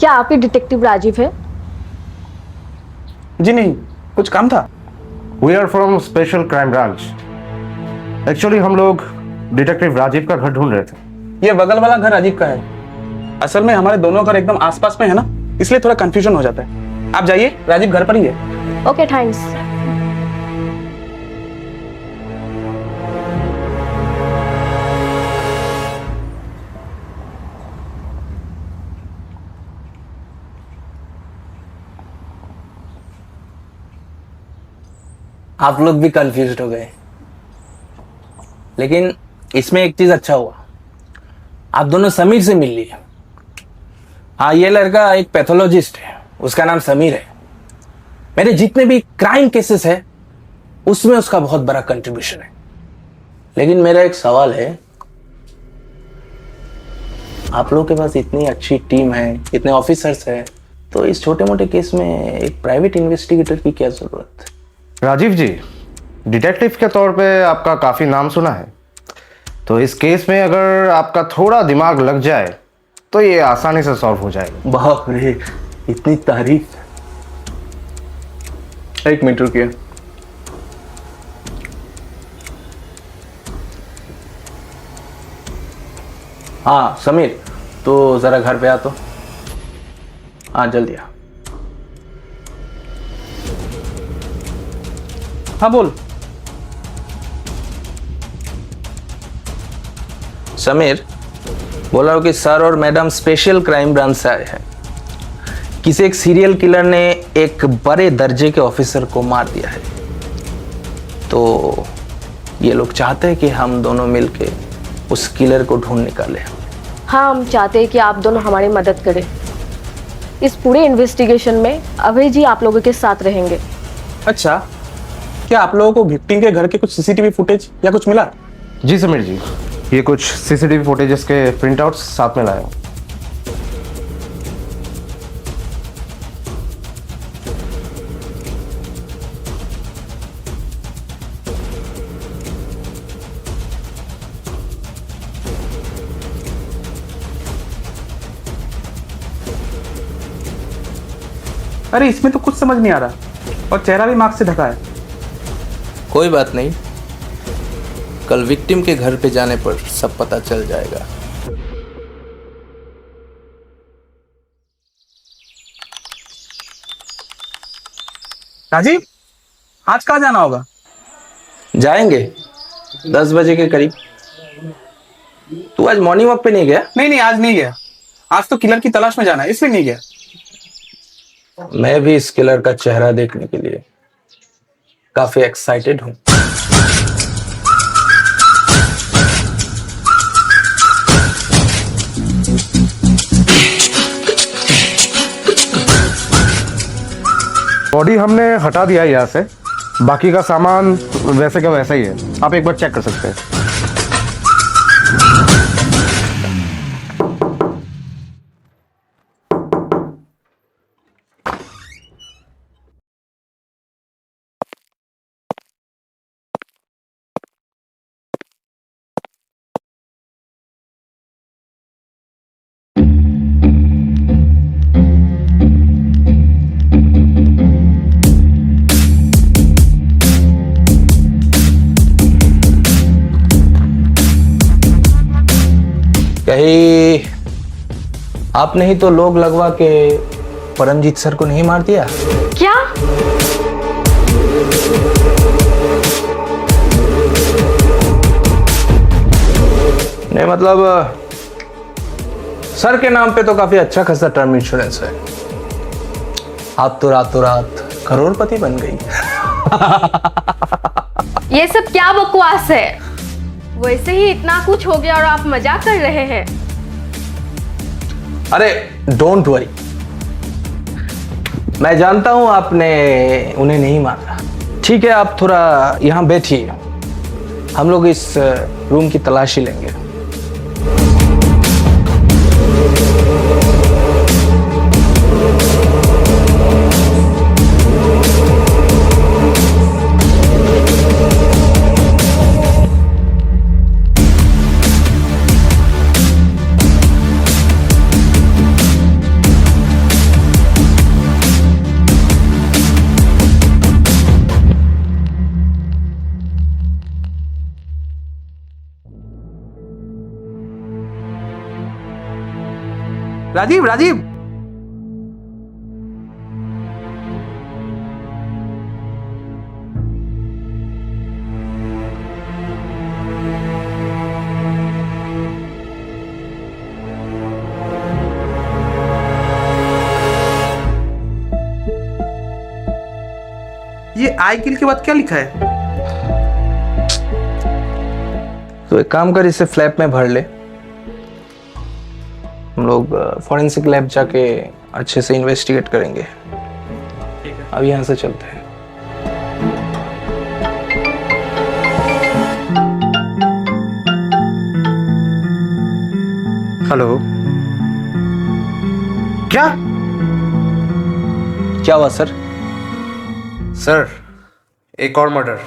क्या आप ही डिटेक्टिव राजीव है? जी नहीं, कुछ काम था। We are from special crime branch. Actually हम लोग डिटेक्टिव राजीव का घर ढूंढ रहे थे। ये बगल वाला घर राजीव का है। असल में हमारे दोनों घर एकदम आसपास में है ना, इसलिए थोड़ा कंफ्यूजन हो जाता है। आप जाइए, राजीव घर पर ही है। Okay, thanks. आप लोग भी कंफ्यूज हो गए, लेकिन इसमें एक चीज अच्छा हुआ, आप दोनों समीर से मिल लिए। हाँ, ये लड़का एक पैथोलॉजिस्ट है, उसका नाम समीर है। मेरे जितने भी क्राइम केसेस है उसमें उसका बहुत बड़ा कंट्रीब्यूशन है। लेकिन मेरा एक सवाल है, आप लोगों के पास इतनी अच्छी टीम है, इतने ऑफिसर्स है, तो इस छोटे मोटे केस में एक प्राइवेट इन्वेस्टिगेटर की क्या जरूरत है? राजीव जी, डिटेक्टिव के तौर पे आपका काफ़ी नाम सुना है, तो इस केस में अगर आपका थोड़ा दिमाग लग जाए तो ये आसानी से सॉल्व हो जाएगा। बाप रे, इतनी तारीफ। एक मिनट रुकिए। हाँ समीर, तो जरा घर पे आ तो। हाँ जल्दी आ। हाँ बोल। समीर, बोला हो कि सर और मैडम स्पेशल क्राइम ब्रांच से आए हैं। किसी एक सीरियल किलर ने एक बड़े दर्जे के ऑफिसर को मार दिया है, तो ये लोग चाहते हैं कि हम दोनों मिलके उस किलर को ढूंढ निकालें। हाँ, हम चाहते हैं कि आप दोनों हमारी मदद करें। इस पूरे इन्वेस्टिगेशन में अभय जी आप लोगों के साथ रहेंगे। अच्छा, क्या आप लोगों को विक्टिम के घर के कुछ सीसीटीवी फुटेज या कुछ मिला? जी समीर जी, ये कुछ सीसीटीवी फुटेजेस के प्रिंटआउट्स साथ में लाया हूं। अरे इसमें तो कुछ समझ नहीं आ रहा, और चेहरा भी मास्क से ढका है। कोई बात नहीं, कल विक्टिम के घर पे जाने पर सब पता चल जाएगा। राजीव, आज कहाँ जाना होगा? जाएंगे 10 बजे के करीब। तू आज मॉर्निंग वॉक पे नहीं गया? नहीं नहीं, आज नहीं गया। आज तो किलर की तलाश में जाना है, इसलिए नहीं गया। मैं भी इस किलर का चेहरा देखने के लिए काफी एक्साइटेड हूं। बॉडी हमने हटा दिया है यहाँ से, बाकी का सामान वैसे का वैसा ही है, आप एक बार चेक कर सकते हैं। कहीं आप नहीं तो लोग लगवा के परमजीत सर को नहीं मार दिया? क्या? नहीं मतलब सर के नाम पे तो काफी अच्छा खासा टर्म इंश्योरेंस है। आप तो रातों रात करोड़पति बन गई। ये सब क्या बकवास है? वैसे ही इतना कुछ हो गया और आप मजाक कर रहे हैं। अरे डोंट वरी, मैं जानता हूं आपने उन्हें नहीं मारा। ठीक है, आप थोड़ा यहां बैठिए, हम लोग इस रूम की तलाशी लेंगे। राजीव राजीव, ये आई किल के बाद क्या लिखा है? तो एक काम कर, इसे फ्लैप में भर ले। हम लोग फॉरेंसिक लैब जाके अच्छे से इन्वेस्टिगेट करेंगे। अब यहाँ से चलते हैं। हेलो, क्या हुआ सर? सर, एक और मर्डर।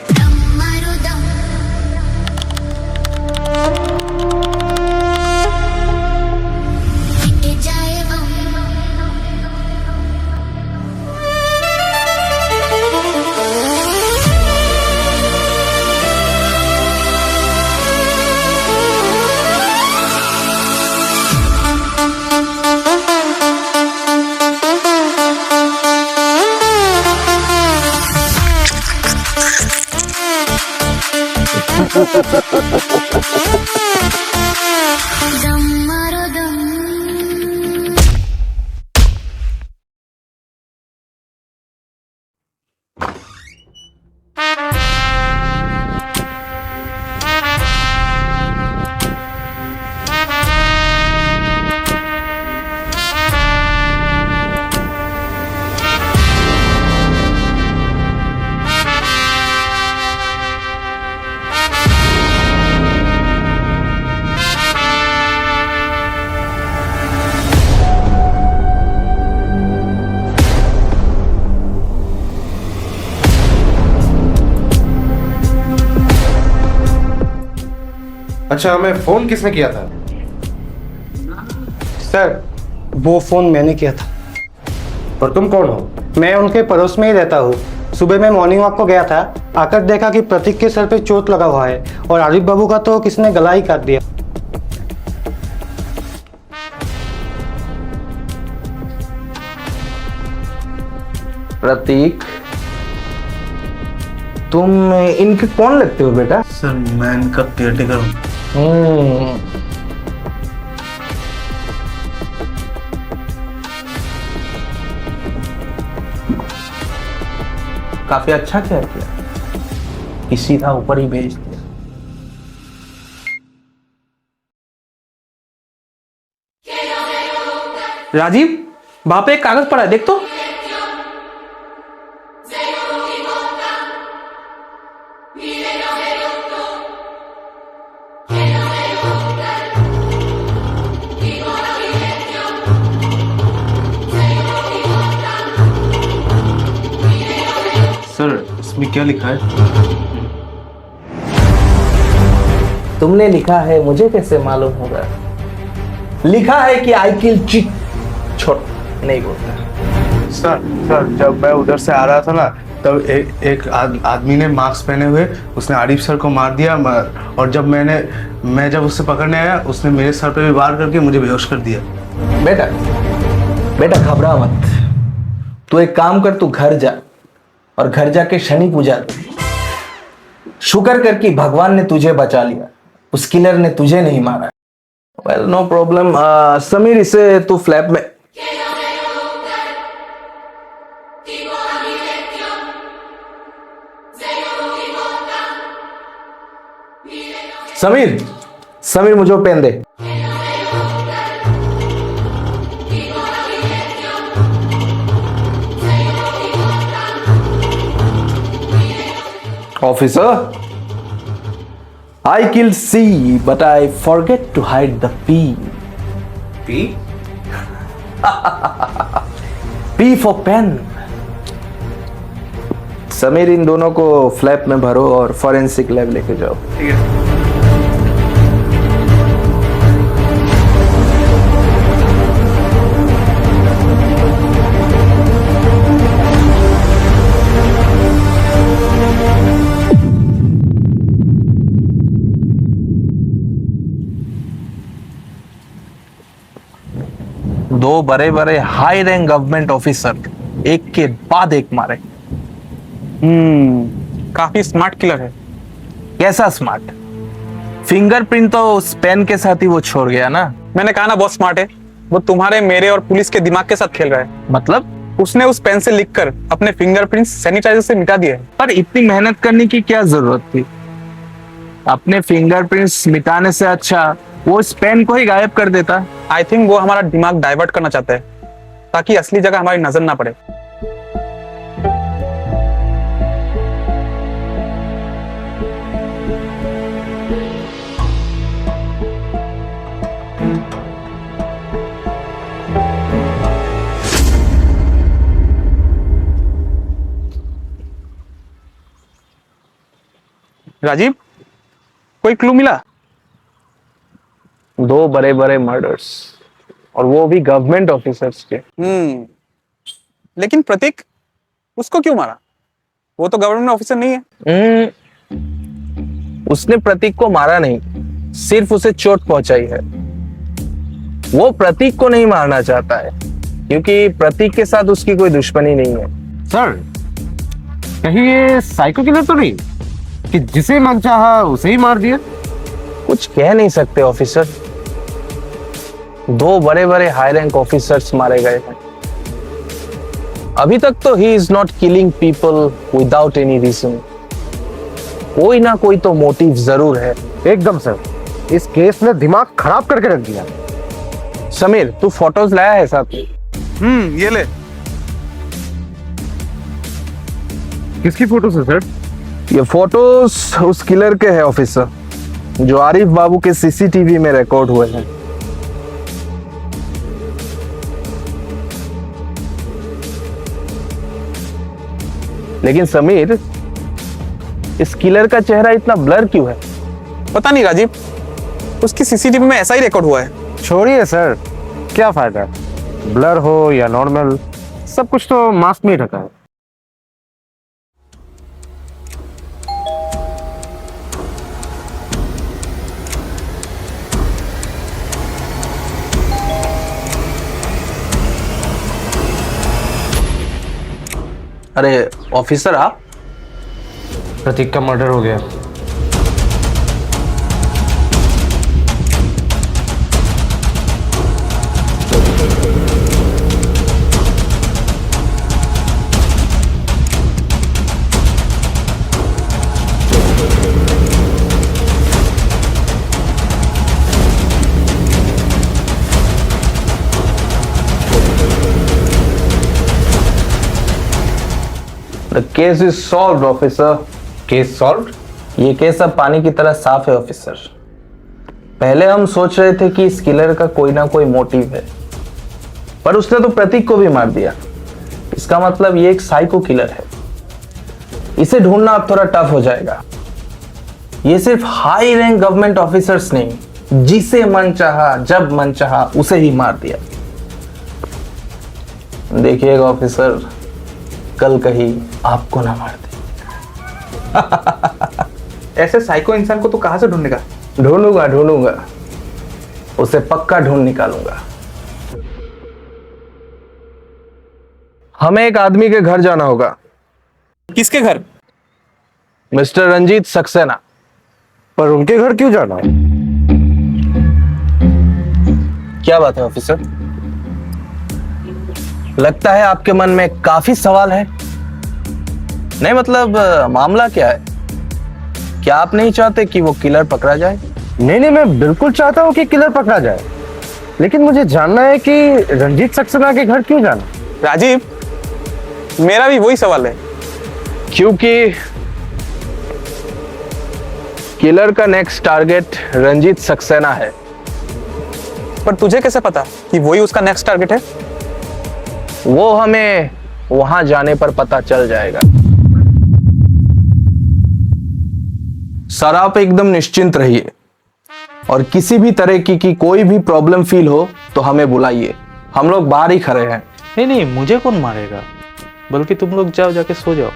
अच्छा, हमें फोन किसने किया था? सर, वो फोन मैंने किया था। और तुम कौन हो? मैं उनके पड़ोस में ही रहता हूँ। सुबह मैं मॉर्निंग वॉक को गया था, आकर देखा कि प्रतीक के सर पे चोट लगा हुआ है और आरिफ बाबू का तो किसने गला ही काट दिया। प्रतीक, तुम इनके कौन लगते हो बेटा? सर, मैं इनका केयरटेकर हूँ। काफी अच्छा क्या किया, सीधा ऊपर ही भेज दिया। राजीव, वहां पे एक कागज पड़ा है, देख तो। सर, इसमें क्या लिखा है? तुमने लिखा है, मुझे कैसे मालूम होगा? लिखा है कि आई किल चिट। छोड़, नहीं बोलता। सर जब मैं उधर से आ रहा था ना, तब एक आदमी ने मास्क पहने हुए उसने आरिफ सर को मार दिया। और जब मैं जब उससे पकड़ने आया, उसने मेरे सर पे भी वार करके मुझे बेहोश कर दिया। बेटा घबरा मत। तू एक काम कर, तू घर जा और घर जाके शनि पूजा कर। शुक्र कर कि भगवान ने तुझे बचा लिया, उस किलर ने तुझे नहीं मारा। Well no problem. समीर, इसे तू फ्लैप में समीर मुझे पेन दे। Officer, I kill C, but I forget to hide the P. P? P for pen. Sameer, इन दोनों को फ्लैप में भरो और फॉरेंसिक लैब लेके जाओ। ठीक है। दो बड़े बड़े हाई रैंक गवर्नमेंट ऑफिसर एक के बाद एक मारे। काफी स्मार्ट किलर है। कैसा स्मार्ट? फिंगरप्रिंट तो उस पेन के साथ ही वो छोड़ गया ना। मैंने कहा ना बहुत स्मार्ट है। वो तुम्हारे, मेरे और पुलिस के दिमाग के साथ खेल रहा है। मतलब उसने उस पेन से लिखकर अपने फिंगरप्रिंट्स सैनिटाइजर से मिटा दिए हैं। पर इतनी मेहनत करने की क्या जरूरत थी? अपने फिंगरप्रिंट्स मिटाने से अच्छा वो इस पेन को ही गायब कर देता। आई थिंक वो हमारा दिमाग डाइवर्ट करना चाहता है ताकि असली जगह हमारी नजर ना पड़े। राजीव, कोई क्लू मिला? दो बड़े बड़े मर्डर्स, और वो भी गवर्नमेंट ऑफिसर्स के। लेकिन प्रतीक उसको क्यों मारा? वो तो गवर्नमेंट ऑफिसर नहीं है। उसने प्रतीक को मारा नहीं, सिर्फ उसे चोट पहुंचाई है। वो प्रतीक को नहीं मारना चाहता है क्योंकि प्रतीक के साथ उसकी कोई दुश्मनी नहीं है। सर, कहीं ये साइको किलर तो नहीं कि जिसे मन चाहा उसे ही मार दिया? कुछ कह नहीं सकते ऑफिसर। दो बड़े बड़े हाई रैंक ऑफिसर्स मारे गए हैं। अभी तक तो he is not killing people without any reason. कोई ना कोई तो मोटिव जरूर है। एकदम सर, इस केस ने दिमाग खराब करके रख दिया। समीर, तू फोटोज लाया है साथ में? ये ले। किसकी फोटोज है सर? ये फोटोज उस किलर के हैं ऑफिसर, जो आरिफ बाबू के सीसीटीवी में रिकॉर्ड हुए हैं। लेकिन समीर, इस किलर का चेहरा इतना ब्लर क्यों है? पता नहीं राजीव, उसकी सीसीटीवी में ऐसा ही रिकॉर्ड हुआ है। छोड़िए सर, क्या फायदा, ब्लर हो या नॉर्मल, सब कुछ तो मास्क में ही ढका है। अरे ऑफिसर, आप? प्रतीक का मर्डर हो गया। The case is solved, officer. Case solve? ये केस अब पानी की तरह साफ है ऑफिसर। पहले हम सोच रहे थे कि इस किलर का कोई ना कोई मोटिव है, पर उसने तो प्रतीक को भी मार दिया। इसका मतलब ये एक साइको किलर है। इसे ढूंढना अब थोड़ा टफ हो जाएगा। ये सिर्फ हाई रैंक गवर्नमेंट ऑफिसर्स नहीं, जिसे मन चाहा जब मन चाहा उसे ही मार दिया। देखिएगा ऑफिसर, कल कहीं आपको ना मार दे। ऐसे साइको इंसान को तो कहाँ से ढूंढेगा? ढूंढूंगा, उसे पक्का ढूंढ निकालूंगा। हमें एक आदमी के घर जाना होगा। किसके घर? मिस्टर रंजीत सक्सेना। पर उनके घर क्यों जाना? क्या बात है ऑफिसर? लगता है आपके मन में काफी सवाल है। नहीं मतलब मामला क्या है? क्या आप नहीं चाहते कि वो किलर पकड़ा जाए? नहीं, मैं बिल्कुल चाहता हूँ कि किलर पकड़ा जाए, लेकिन मुझे जानना है कि रंजीत सक्सेना के घर क्यों जाना। राजीव, मेरा भी वही सवाल है। क्योंकि किलर का नेक्स्ट टारगेट रंजीत सक्सेना है। पर तुझे कैसे पता कि वही उसका नेक्स्ट टारगेट है? वो हमें वहां जाने पर पता चल जाएगा। सर आप एकदम निश्चिंत रहिए और किसी भी तरह की कोई भी प्रॉब्लम फील हो तो हमें बुलाइए, हम लोग बाहर ही खड़े हैं। नहीं, मुझे कौन मारेगा, बल्कि तुम लोग जाओ, जाके सो जाओ।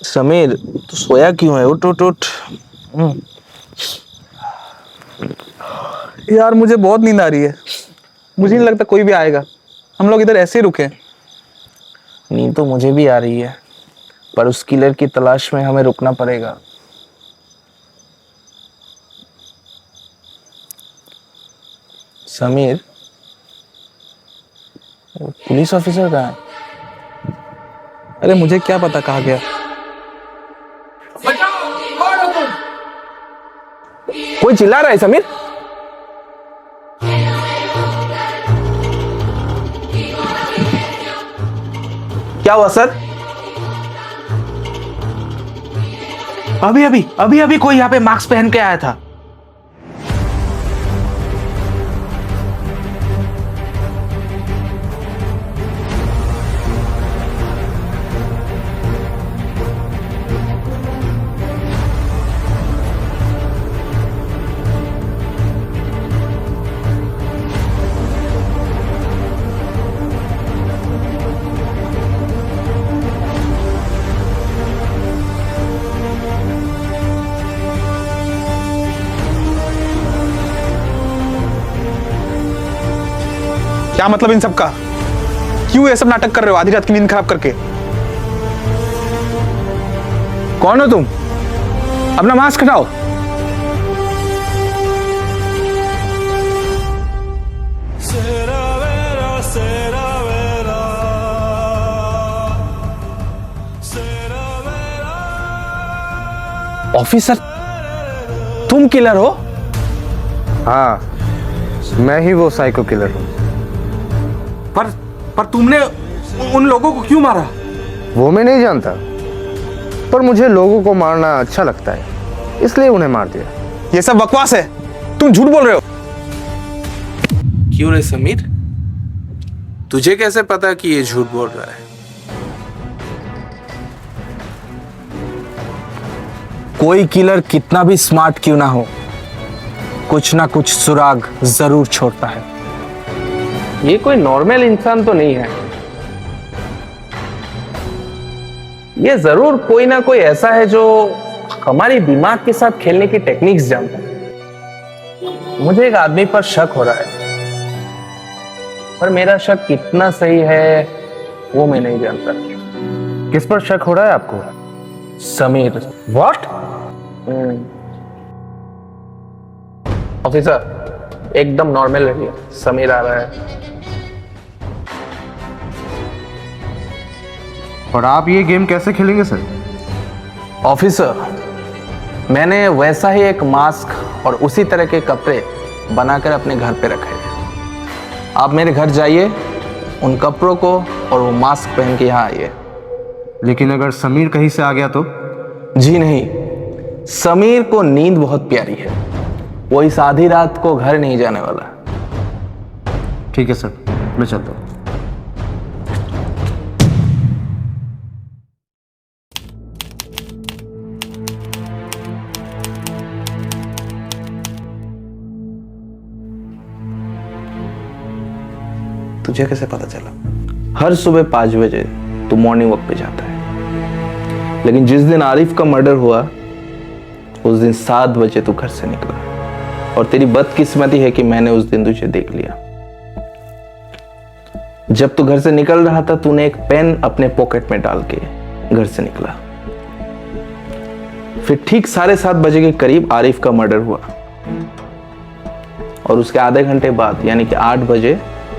समीर तू सोया क्यों है? उठ उठ उठ। यार मुझे बहुत नींद आ रही है। मुझे नहीं लगता कोई भी आएगा। हम लोग इधर ऐसे ही रुके। नींद तो मुझे भी आ रही है, पर उस किलर की तलाश में हमें रुकना पड़ेगा। समीर, पुलिस ऑफिसर कहाँ है? अरे मुझे क्या पता कहाँ गया। कोई चिल्ला रहा है समीर? क्या हुआ सर? अभी कोई यहाँ पे मास्क पहन के आया था। क्या मतलब इन सब का? क्यों ये सब नाटक कर रहे हो आधी रात की नींद खराब करके? कौन हो तुम? अपना मास्क हटाओ। ऑफिसर, तुम किलर हो? हाँ, मैं ही वो साइको किलर हूँ। पर तुमने उन लोगों को क्यों मारा? वो मैं नहीं जानता, पर मुझे लोगों को मारना अच्छा लगता है, इसलिए उन्हें मार दिया। ये सब बकवास है। तुम झूठ बोल रहे हो। क्यों रे समीर, तुझे कैसे पता कि ये झूठ बोल रहा है? कोई किलर कितना भी स्मार्ट क्यों ना हो, कुछ ना कुछ सुराग जरूर छोड़ता है। ये कोई नॉर्मल इंसान तो नहीं है, ये जरूर कोई ना कोई ऐसा है जो हमारी दिमाग के साथ खेलने की टेक्निक्स जानता है। मुझे एक आदमी पर शक हो रहा है, पर मेरा शक कितना सही है वो मैं नहीं जानता। किस पर शक हो रहा है आपको? समीर। व्हाट? ऑफिसर एकदम नॉर्मल रहिए, समीर आ रहा है। और आप ये गेम कैसे खेलेंगे सर? ऑफिसर, मैंने वैसा ही एक मास्क और उसी तरह के कपड़े बनाकर अपने घर पे रखे हैं। आप मेरे घर जाइए, उन कपड़ों को और वो मास्क पहन के यहाँ आइए। लेकिन अगर समीर कहीं से आ गया तो? जी नहीं, समीर को नींद बहुत प्यारी है, वो इस आधी रात को घर नहीं जाने वाला। ठीक है सर, मैं चलता हूँ। तुझे कैसे पता चला? हर सुबह 5 बजे तू मॉर्निंग वॉक पे जाता है, लेकिन जिस दिन आरिफ का मर्डर हुआ उस दिन 7 बजे तू घर से निकला, और तेरी बदकिस्मती है कि मैंने उस दिन तुझे देख लिया। जब तू घर से निकल रहा था तूने एक पेन अपने पॉकेट में डाल के घर से निकला। फिर ठीक 7:30 बजे के करीब आरिफ का मर्डर हुआ, और उसके आधे घंटे बाद यानी कि 8 बजे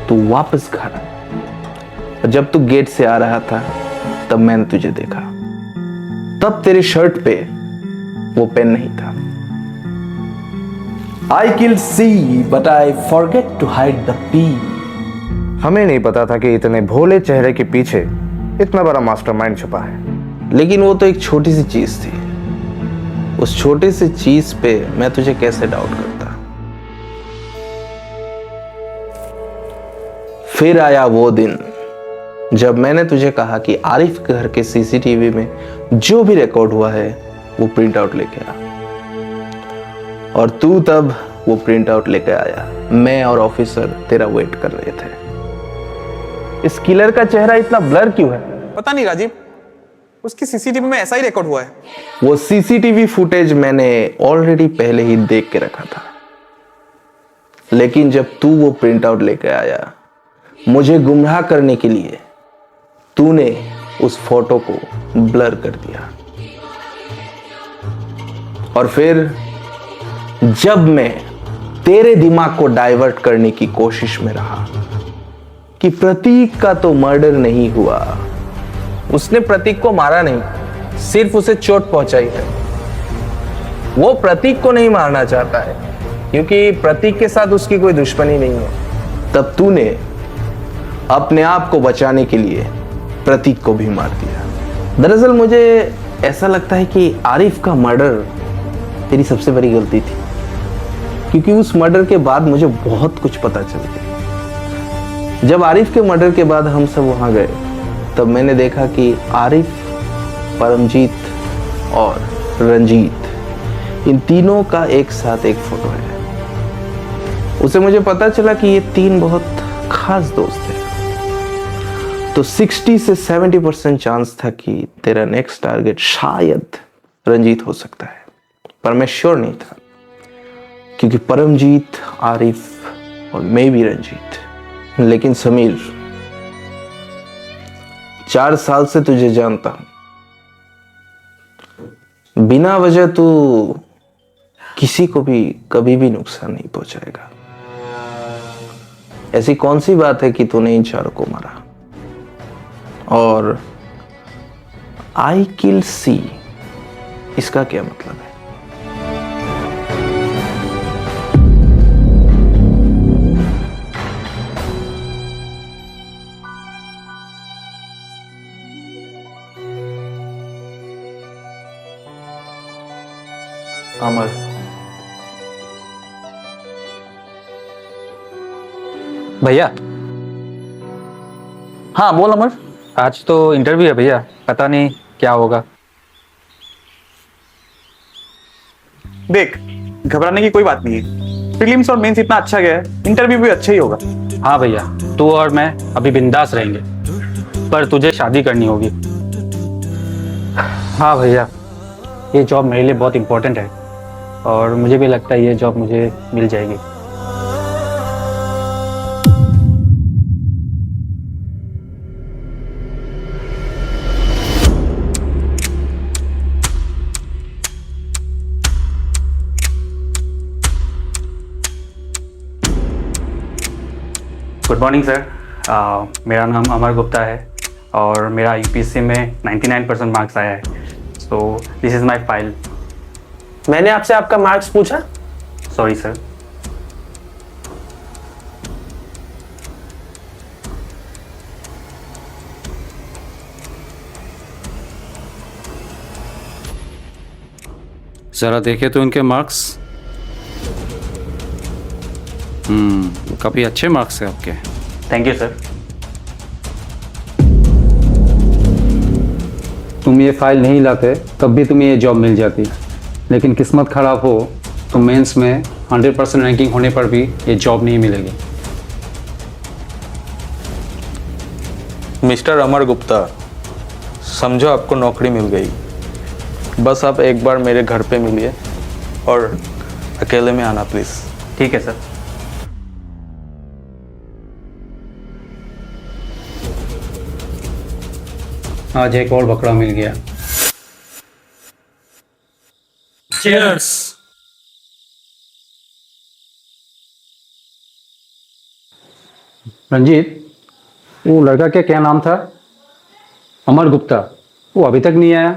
तू वापस घर आया। और जब तू गेट से आ रहा था तब मैंने तुझे देखा। तब तेरे शर्ट पे वो पेन नहीं था। I killed C, but I forget to hide the P. हमें नहीं पता था कि इतने भोले चेहरे के पीछे इतना बड़ा मास्टरमाइंड छुपा है। लेकिन वो तो एक छोटी सी चीज थी। उस छोटी सी चीज पे मैं तुझे कैसे डाउट करता। फिर आया वो दिन जब मैंने तुझे कहा कि आरिफ के घर के सीसीटीवी में जो भी रिकॉर्ड हुआ है वो प्रिंट आउट लेके आ, और तू तब वो प्रिंट आउट लेके आया। मैं और ऑफिसर तेरा वेट कर रहे थे। इस किलर का चेहरा इतना ब्लर क्यों है? पता नहीं राजीव, उसकी सीसीटीवी में ऐसा ही रिकॉर्ड हुआ है। वो सीसीटीवी फुटेज मैंने ऑलरेडी पहले ही देख के रखा था, लेकिन जब तू वो प्रिंट आउट लेके आया मुझे गुमराह करने के लिए, तूने उस फोटो को ब्लर कर दिया। और फिर जब मैं तेरे दिमाग को डाइवर्ट करने की कोशिश में रहा कि प्रतीक का तो मर्डर नहीं हुआ, उसने प्रतीक को मारा नहीं, सिर्फ उसे चोट पहुंचाई है। वो प्रतीक को नहीं मारना चाहता है क्योंकि प्रतीक के साथ उसकी कोई दुश्मनी नहीं है। तब तूने अपने आप को बचाने के लिए प्रतीक को भी मार दिया। दरअसल मुझे ऐसा लगता है कि आरिफ का मर्डर तेरी सबसे बड़ी गलती थी, क्योंकि उस मर्डर के बाद मुझे बहुत कुछ पता चल गया। जब आरिफ के मर्डर के बाद हम सब वहां गए तब मैंने देखा कि आरिफ, परमजीत और रंजीत, इन तीनों का एक साथ एक फोटो है। उसे मुझे पता चला कि ये 3 बहुत खास दोस्त हैं। तो 60 से 70% चांस था कि तेरा नेक्स्ट टारगेट शायद रंजीत हो सकता है, पर मैं श्योर नहीं था, क्योंकि परमजीत, आरिफ और मैं भी रंजीत। लेकिन समीर, 4 साल से तुझे जानता हूं, बिना वजह तू किसी को भी कभी भी नुकसान नहीं पहुंचाएगा। ऐसी कौन सी बात है कि तूने इन 4 को मारा? और आई किल सी, इसका क्या मतलब है? अमर, भैया हाँ बोल अमर। आज तो इंटरव्यू है भैया, पता नहीं क्या होगा। देख, घबराने की कोई बात नहीं है। प्रीलिम्स और मेंस इतना अच्छा गया है, इंटरव्यू भी अच्छा ही होगा। हाँ भैया, तू और मैं अभी बिंदास रहेंगे, पर तुझे शादी करनी होगी। हाँ भैया, ये जॉब मेरे लिए बहुत इम्पोर्टेंट है और मुझे भी लगता है ये जॉब मुझे मिल जाएगी। गुड मॉर्निंग सर, मेरा नाम अमर गुप्ता है और मेरा यूपीएससी में 99% मार्क्स आया है। So this is my file. मैंने आपसे आपका मार्क्स पूछा? Sorry sir. ज़रा देखे तो इनके मार्क्स। काफ़ी अच्छे मार्क्स हैं आपके। Thank you sir. तुम ये फाइल नहीं लाते तब भी तुम्हें ये जॉब मिल जाती, लेकिन किस्मत ख़राब हो तो मेंस में 100% रैंकिंग होने पर भी ये जॉब नहीं मिलेगी। मिस्टर अमर गुप्ता, समझो आपको नौकरी मिल गई। बस आप एक बार मेरे घर पे मिलिए और अकेले में आना प्लीज़। ठीक है सर। आज एक और बकरा मिल गया। चीयर्स। रंजीत, वो लड़का का क्या नाम था? अमर गुप्ता। वो अभी तक नहीं आया।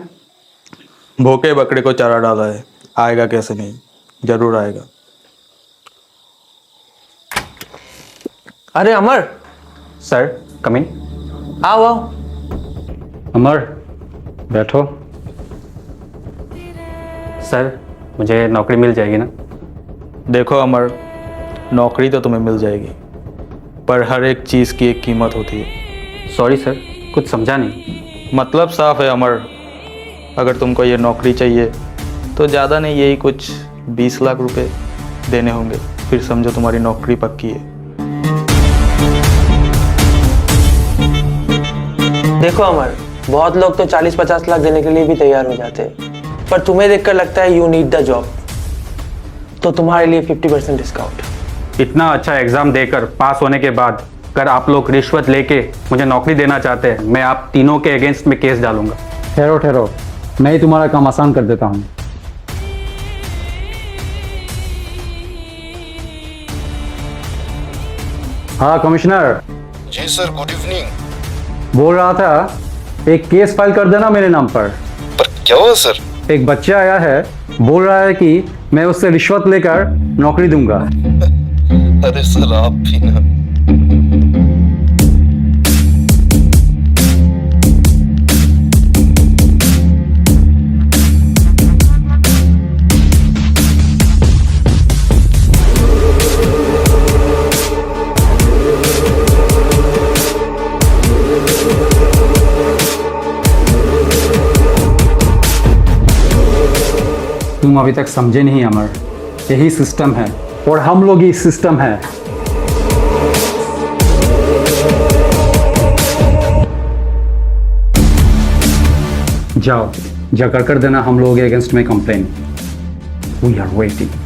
भूखे बकरे को चारा डाला है, आएगा कैसे नहीं, जरूर आएगा। अरे अमर, सर कम इन। आओ आओ। अमर, बैठो। सर मुझे नौकरी मिल जाएगी ना? देखो अमर, नौकरी तो तुम्हें मिल जाएगी, पर हर एक चीज़ की एक कीमत होती है। सॉरी सर, कुछ समझा नहीं। मतलब साफ है अमर, अगर तुमको ये नौकरी चाहिए तो ज़्यादा नहीं, यही कुछ 20 लाख रुपए देने होंगे, फिर समझो तुम्हारी नौकरी पक्की है। देखो अमर, बहुत लोग तो 40-50 लाख देने के लिए भी तैयार हो जाते हैं, पर तुम्हें देखकर लगता है यू नीड द जॉब, तो तुम्हारे लिए 50% डिस्काउंट। इतना अच्छा एग्जाम देकर पास होने के बाद अगर आप लोग रिश्वत लेके मुझे नौकरी देना चाहते हैं, मैं आप तीनों के अगेंस्ट में केस डालूंगा। ठहरो ठहरो, मैं ही तुम्हारा काम आसान कर देता हूँ। हाँ कमिश्नर। जी सर, गुड इवनिंग। बोल रहा था एक केस फाइल कर देना मेरे नाम पर क्या हुआ सर? एक बच्चा आया है, बोल रहा है कि मैं उससे रिश्वत लेकर नौकरी दूंगा। अरे सर आप भी ना। तुम अभी तक समझे नहीं अमर, यही सिस्टम है और हम लोग ही सिस्टम है। जाओ, जाकर कर देना हम लोगों के अगेंस्ट में complain. We are waiting.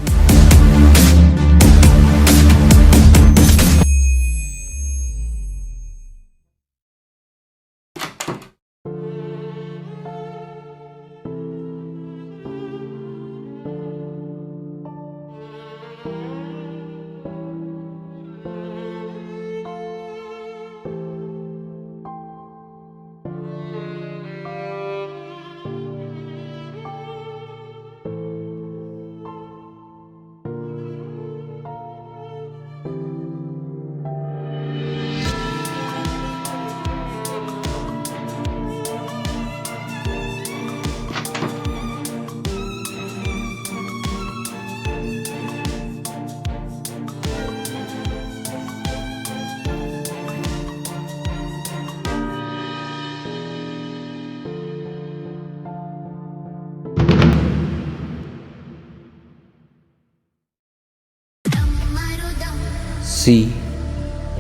See,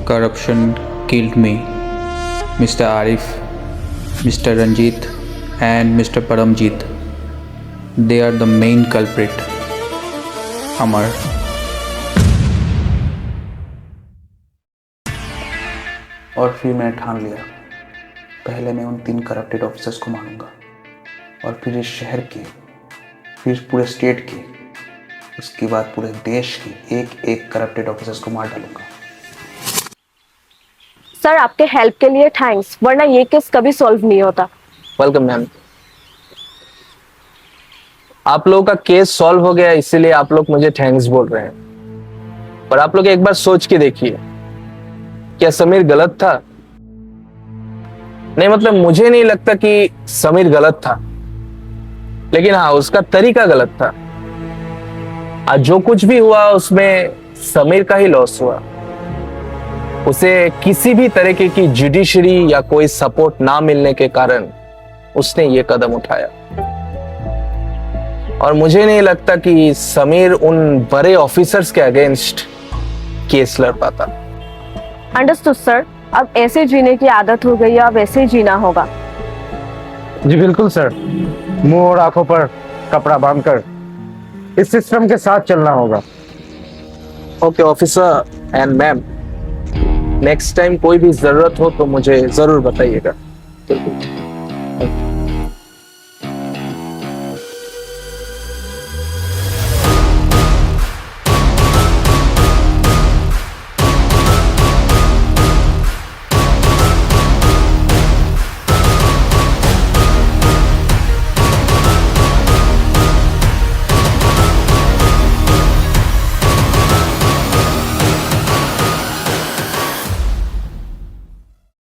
corruption killed me. Mr. Arif, Mr. Ranjit, and Mr. Paramjit. They are the main culprit. Amar. और फिर मैंने ठान लिया, पहले मैं उन 3 करप्टेड ऑफिसर्स को मारूंगा और फिर इस शहर के, फिर पूरे स्टेट के, उसके बाद पूरे देश के एक एक करप्टेड ऑफिसर्स को मार डालूंगा। सर आपके हेल्प के लिए थैंक्स, वरना ये केस कभी सॉल्व नहीं होता। Welcome ma'am. आप लोगों का केस सॉल्व हो गया इसीलिए आप लोग मुझे थैंक्स बोल रहे हैं, पर आप लोग एक बार सोच के देखिए, क्या समीर गलत था? नहीं, मतलब मुझे नहीं लगता कि समीर गलत था, लेकिन हाँ उसका तरीका गलत था। आज जो कुछ भी हुआ उसमें समीर का ही लॉस हुआ। उसे किसी भी तरीके की जुडिशरी या कोई सपोर्ट ना मिलने के कारण उसने ये कदम उठाया, और मुझे नहीं लगता कि समीर उन बड़े ऑफिसर्स के अगेंस्ट केस लड़ पाता। अंडरस्टूड सर, अब ऐसे जीने की आदत हो गई है, अब ऐसे ही जीना होगा। जी बिल्कुल सर, मुंह और आंखों पर कपड़ा बांधकर इस सिस्टम के साथ चलना होगा। Okay officer and ma'am, next time कोई भी जरूरत हो तो मुझे जरूर बताइएगा।